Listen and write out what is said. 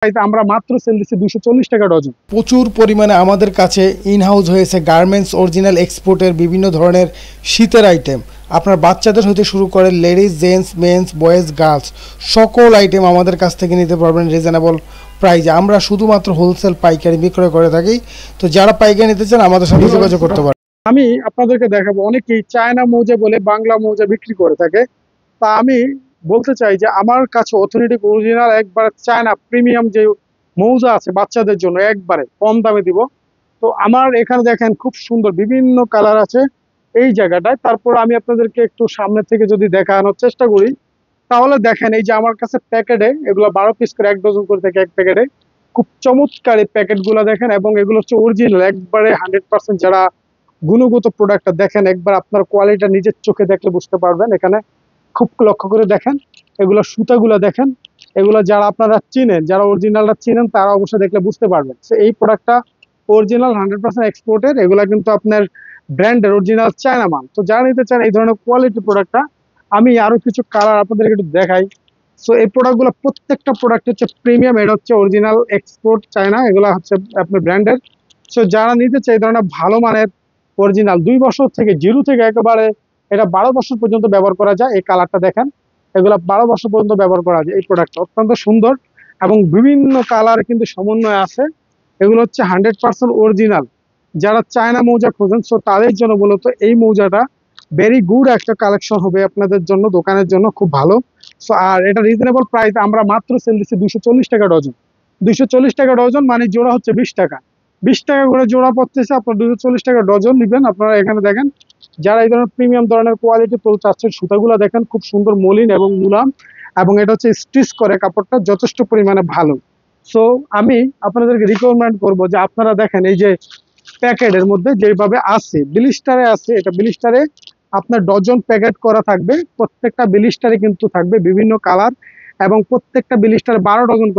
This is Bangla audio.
আমরা মাত্র সেল দিচ্ছি 240 টাকা ডজন। প্রচুর পরিমাণে আমাদের কাছে ইনহাউস হয়েছে গার্মেন্টস অরিজিনাল এক্সপোর্টের বিভিন্ন ধরনের শীতের আইটেম। আপনার বাচ্চাদের হতে শুরু করে ladies, gents, mens, boys, girls সকল আইটেম আমাদের কাছ থেকে নিতে পারবেন রিজনেবল প্রাইজে। আমরা শুধুমাত্র হোলসেল পাইকারি বিক্রয় করে থাকি। তো যারা পাইকারি নিতে চান আমাদের সাথে যোগাযোগ করতে পারেন। আমি আপনাদেরকে দেখাবো, অনেকেই চায়না মৌজা বলে বাংলা মৌজা বিক্রি করে থাকে। তা আমি বলতে চাই যে আমার কাছে অথেন্টিক অরিজিনাল একবার চায়না প্রিমিয়াম যে মৌজা আছে বাচ্চাদের জন্য একবারে কম দামে দিব। তো আমার এখানে দেখেন খুব সুন্দর বিভিন্ন কালার আছে এই জায়গাটায়। তারপর আমি আপনাদেরকে একটু সামনে থেকে যদি দেখানোর চেষ্টা করি, তাহলে দেখেন এই যে আমার কাছে প্যাকেটে এগুলো 12 পিস করে 1 ডজন করে থাকে এক প্যাকেটে। খুব চমৎকার এই প্যাকেটগুলো দেখেন, এবং এগুলো হচ্ছে অরিজিনাল একবারে 100%। যারা গুণগত প্রোডাক্টটা দেখেন একবার, আপনার কোয়ালিটিটা নিজের চোখে দেখলে বুঝতে পারবেন। এখানে খুব লক্ষ্য করে দেখেন, এগুলো সুতাগুলো দেখেন, এগুলো যারা আপনারা চিনেন, যারা অরিজিনালটা চিনেন তারা অবশ্যই দেখলে বুঝতে পারবেন। এই প্রোডাক্টটা অরিজিনাল 100% এক্সপোর্টের, এগুলা কিন্তু আপনার ব্র্যান্ডের অরিজিনাল চায়না মাল। তো যারা নিতে চান এই ধরনের কোয়ালিটি প্রোডাক্টটা, আমি আরো কিছু কালার আপনাদেরকে একটু দেখাই। এই প্রোডাক্টগুলো প্রত্যেকটা প্রোডাক্ট হচ্ছে প্রিমিয়াম, এটা হচ্ছে অরিজিনাল এক্সপোর্ট চায়না, এগুলো হচ্ছে আপনার ব্র্যান্ডের। যারা নিতে চায় এই ধরনের ভালো মানের অরিজিনাল 2 বছর থেকে জিরো থেকে একেবারে এটা 12 বছর পর্যন্ত ব্যবহার করা যায়। এই কালারটা দেখেন, এগুলো 12 বছর পর্যন্ত ব্যবহার করা যায়। এই প্রোডাক্টটা অত্যন্ত সুন্দর এবং বিভিন্ন কালার কিন্তু সমন্বয় আছে। এগুলো হচ্ছে 100% অরিজিনাল। যারা চায়না মৌজা খোঁজেন তাদের জন্য মূলত এই মৌজাটা ভেরি গুড একটা কালেকশন হবে আপনাদের জন্য, দোকানের জন্য খুব ভালো। আর এটা রিজনেবল প্রাইস, আমরা মাত্র সেল দিচ্ছি 240 টাকা ডজন। 240 টাকা ডজন মানে জোড়া হচ্ছে 20 টাকা। 20 টাকা করে জোড়া পড়তেছে, আপনার 240 টাকা ডজন নেবেন। আপনারা এখানে দেখেন যারা এই ধরনের প্রিমিয়াম ধরনের কোয়ালিটি ফুল চাচ্ছেন, সুতাগুলো দেখেন খুব সুন্দর মলিন এবং মুলাম, এবং এটা হচ্ছে স্টিচ করে কাপড়টা যথেষ্ট পরিমাণে ভালো। আমি আপনাদেরকে রিকমেন্ড করবো যে আপনারা দেখেন এই যে প্যাকেটের মধ্যে যেভাবে আছে, ব্লিস্টারে আছে, এটা ব্লিস্টারে আপনার ডজন প্যাকেট করা থাকবে। প্রত্যেকটা ব্লিস্টারে কিন্তু থাকবে বিভিন্ন কালার, এবং প্রত্যেকটা ব্লিস্টারে 12 ডজন